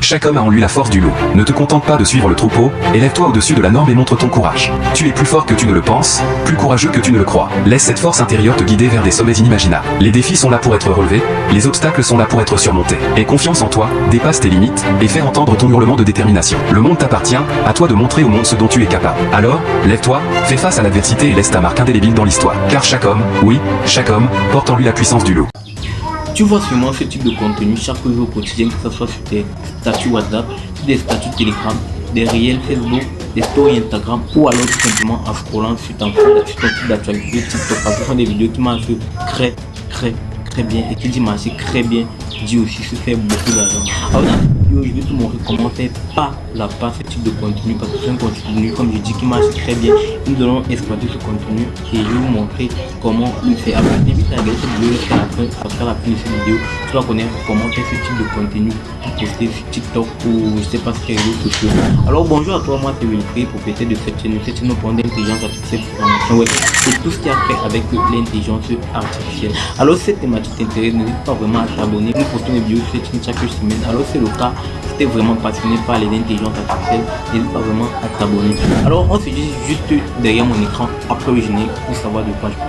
Chaque homme a en lui la force du loup. Ne te contente pas de suivre le troupeau, élève-toi au-dessus de la norme et montre ton courage. Tu es plus fort que tu ne le penses, plus courageux que tu ne le crois. Laisse cette force intérieure te guider vers des sommets inimaginables. Les défis sont là pour être relevés, les obstacles sont là pour être surmontés. Aie confiance en toi, dépasse tes limites, et fais entendre ton hurlement de détermination. Le monde t'appartient, à toi de montrer au monde ce dont tu es capable. Alors, lève-toi, fais face à l'adversité et laisse ta marque indélébile dans l'histoire. Car chaque homme, oui, chaque homme, porte en lui la puissance du loup. Tu vois sûrement ce type de contenu chaque jour au quotidien, que ce soit sur tes statuts WhatsApp, des statuts Telegram, des réels Facebook, des stories Instagram, ou alors tout simplement en scrollant sur ton site d'actualité TikTok. Parce que ce sont des vidéos qui marchent très bien, et qui dit marcher très bien dit aussi se faire beaucoup d'argent. Alors dans cette vidéo, je vais te montrer comment faire pas la part ce type de contenu, parce que c'est un contenu, comme je dis, qui marche très bien. Nous allons exploiter ce contenu et je vais vous montrer comment le faire. Après, t'invite à regarder cette vidéo jusqu'à la fin. Après la fin de cette vidéo, tu vas connaître comment faire ce type de contenu pour poster sur TikTok ou je sais pas sur les réseaux sociaux. Alors bonjour à toi, moi c'est Wilfried, propriétaire de cette chaîne pour l'intelligence artificielle programmation web et tout ce qui a fait avec l'intelligence artificielle. Alors si cette thématique t'intéresse, n'hésite pas vraiment à t'abonner. Nous postons des vidéos sur cette chaîne chaque semaine. Alors c'est le cas, si tu es vraiment passionné par les intelligences artificielles, n'hésite pas vraiment à t'abonner. Alors on se dit juste derrière mon écran après le générique pour savoir de quoi je parle.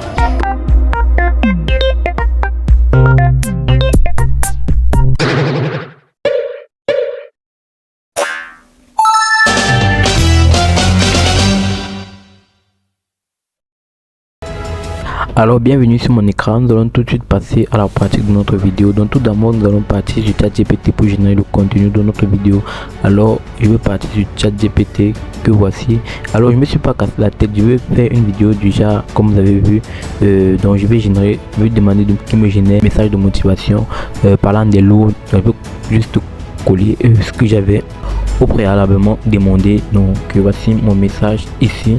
Alors bienvenue sur mon écran, nous allons tout de suite passer à la pratique de notre vidéo. Donc tout d'abord nous allons partir sur ChatGPT pour générer le contenu de notre vidéo. Alors je vais partir sur ChatGPT que voici. Alors je me suis pas cassé la tête, je vais faire une vidéo du genre comme vous avez vu. Donc je vais demander qu'il me génère un message de motivation parlant des loups. Je vais juste coller ce que j'avais au préalablement demandé. Donc voici mon message ici.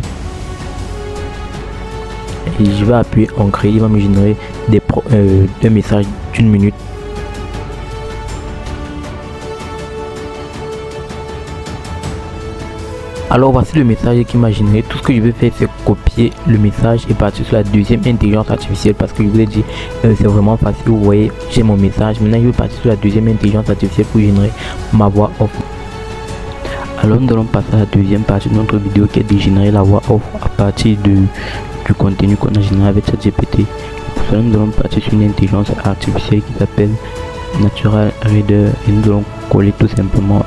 Et je vais appuyer en créer, il va me générer un message d'une minute. Alors voici le message qui m'a généré. Tout ce que je vais faire, c'est copier le message et partir sur la deuxième intelligence artificielle, parce que je vous ai dit c'est vraiment facile. Vous voyez, j'ai mon message. Maintenant je vais partir sur la deuxième intelligence artificielle pour générer ma voix off. Alors nous allons passer à la deuxième partie de notre vidéo, qui est de générer la voix off à partir du contenu qu'on a généré avec ChatGPT. Pour cela nous allons partir sur une intelligence artificielle qui s'appelle Natural Reader et nous allons coller tout simplement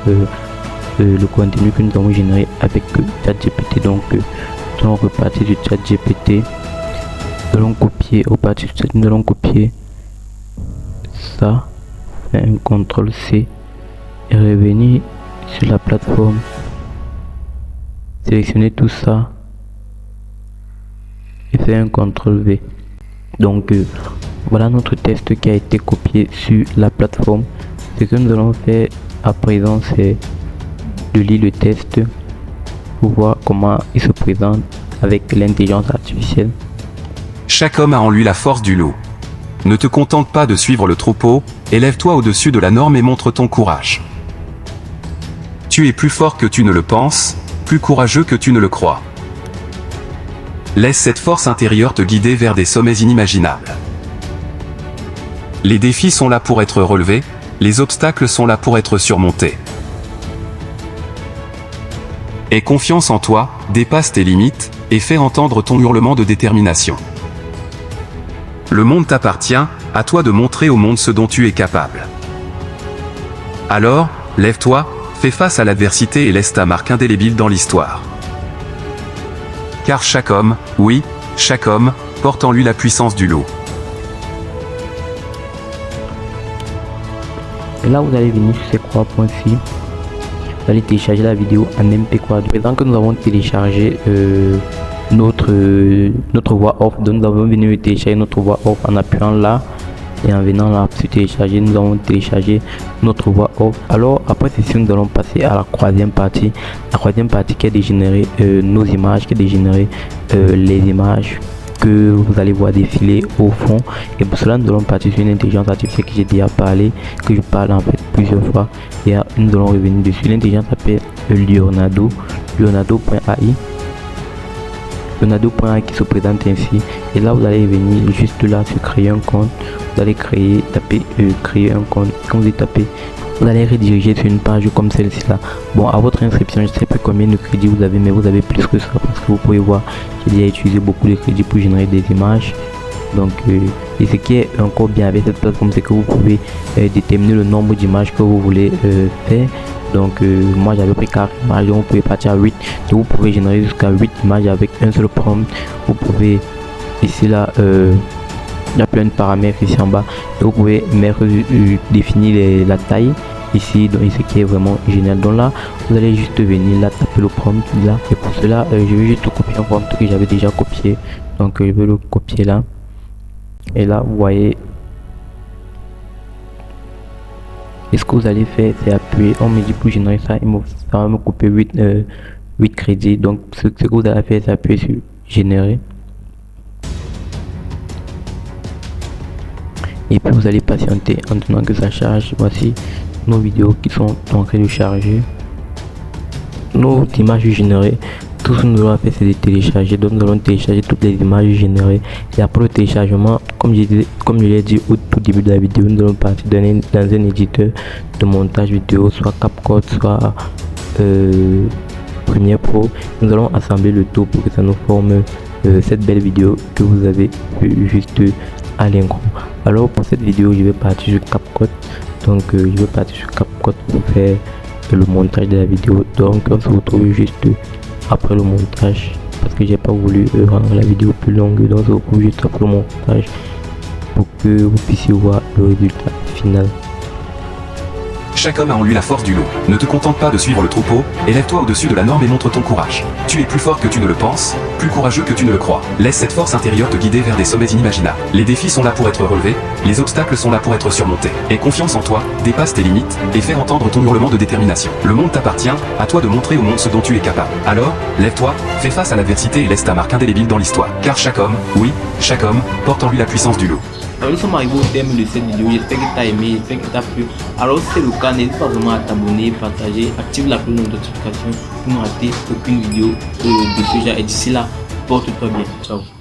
le contenu que nous avons généré avec ChatGPT. Donc nous allons repartir sur ChatGPT, nous allons copier nous allons copier ça, faire un CTRL C et revenir sur la plateforme, sélectionner tout ça et faire un CTRL V. Donc voilà notre test qui a été copié sur la plateforme. Ce que nous allons faire à présent, c'est de lire le test pour voir comment il se présente avec l'intelligence artificielle. Chaque homme a en lui la force du loup. Ne te contente pas de suivre le troupeau, élève-toi au-dessus de la norme et montre ton courage. Tu es plus fort que tu ne le penses, plus courageux que tu ne le crois. Laisse cette force intérieure te guider vers des sommets inimaginables. Les défis sont là pour être relevés, les obstacles sont là pour être surmontés. Aie confiance en toi, dépasse tes limites, et fais entendre ton hurlement de détermination. Le monde t'appartient, à toi de montrer au monde ce dont tu es capable. Alors, lève-toi, fais face à l'adversité et laisse ta marque indélébile dans l'histoire. Car chaque homme, oui, chaque homme, porte en lui la puissance du loup. Et là vous allez venir sur ces 3 points-ci. Vous allez télécharger la vidéo en MP4. Maintenant que nous avons téléchargé notre voix off, donc nous avons venu télécharger notre voix off en appuyant là. Et en venant là sur télécharger, nous avons téléchargé notre voix off. Alors après ceci, nous allons passer à la troisième partie. La troisième partie qui est de générer nos images, qui est de générer les images que vous allez voir défiler au fond. Et pour cela nous allons partir sur une intelligence artificielle que j'ai déjà parlé, que je parle en fait plusieurs fois. Et nous allons revenir dessus. L'intelligence s'appelle Leonardo, Leonardo.ai. Leonardo.ai qui se présente ainsi. Et là vous allez venir juste là sur créer un compte. Vous allez taper créer un compte. Quand vous tapez, vous allez rediriger sur une page comme celle-ci là. Bon, à votre inscription, je ne sais plus combien de crédits vous avez, mais vous avez plus que ça parce que vous pouvez voir, j'ai déjà utilisé beaucoup de crédits pour générer des images. Donc et ce qui est encore bien avec cette plateforme, c'est que vous pouvez déterminer le nombre d'images que vous voulez faire. Donc moi j'avais pris 4 images, donc vous pouvez partir à 8, donc vous pouvez générer jusqu'à 8 images avec un seul prompt. Vous pouvez ici là il y a plein de paramètres ici en bas, et vous pouvez mettre définir la taille ici, donc ce qui est vraiment génial. Donc là vous allez juste venir là taper le prompt là, et pour cela je vais juste copier un prompt que j'avais déjà copié, donc je vais le copier là, et là vous voyez. Et ce que vous allez faire, c'est appuyer, on me dit pour générer ça, ça va me couper 8 crédits. Donc ce que vous allez faire, c'est appuyer sur générer. Et puis vous allez patienter en attendant que ça charge. Voici nos vidéos qui sont en train de charger. Nos images générées. Tout ce que nous allons faire, c'est de télécharger. Donc nous allons télécharger toutes les images générées. Et après le téléchargement, comme je l'ai dit au tout début de la vidéo, nous allons partir dans un éditeur de montage vidéo, soit CapCut, soit Premiere Pro. Nous allons assembler le tout pour que ça nous forme cette belle vidéo que vous avez vue juste à l'écran. Alors pour cette vidéo, je vais partir sur CapCut. Donc je vais partir sur CapCut pour faire le montage de la vidéo. Donc on se retrouve juste après le montage, parce que j'ai pas voulu rendre la vidéo plus longue, donc on se retrouve juste après le montage pour que vous puissiez voir le résultat final. Chaque homme a en lui la force du loup. Ne te contente pas de suivre le troupeau, élève-toi au-dessus de la norme et montre ton courage. Tu es plus fort que tu ne le penses, plus courageux que tu ne le crois. Laisse cette force intérieure te guider vers des sommets inimaginables. Les défis sont là pour être relevés, les obstacles sont là pour être surmontés. Aie confiance en toi, dépasse tes limites, et fais entendre ton hurlement de détermination. Le monde t'appartient, à toi de montrer au monde ce dont tu es capable. Alors, lève-toi, fais face à l'adversité et laisse ta marque indélébile dans l'histoire. Car chaque homme, oui, chaque homme, porte en lui la puissance du loup. Alors nous sommes arrivés au terme de cette vidéo, j'espère que tu as aimé, j'espère que tu as plu. Alors si c'est le cas, n'hésite pas vraiment à t'abonner, partager, active la cloche de notification pour ne rater aucune vidéo de ce genre. Et d'ici là, porte-toi bien. Ciao.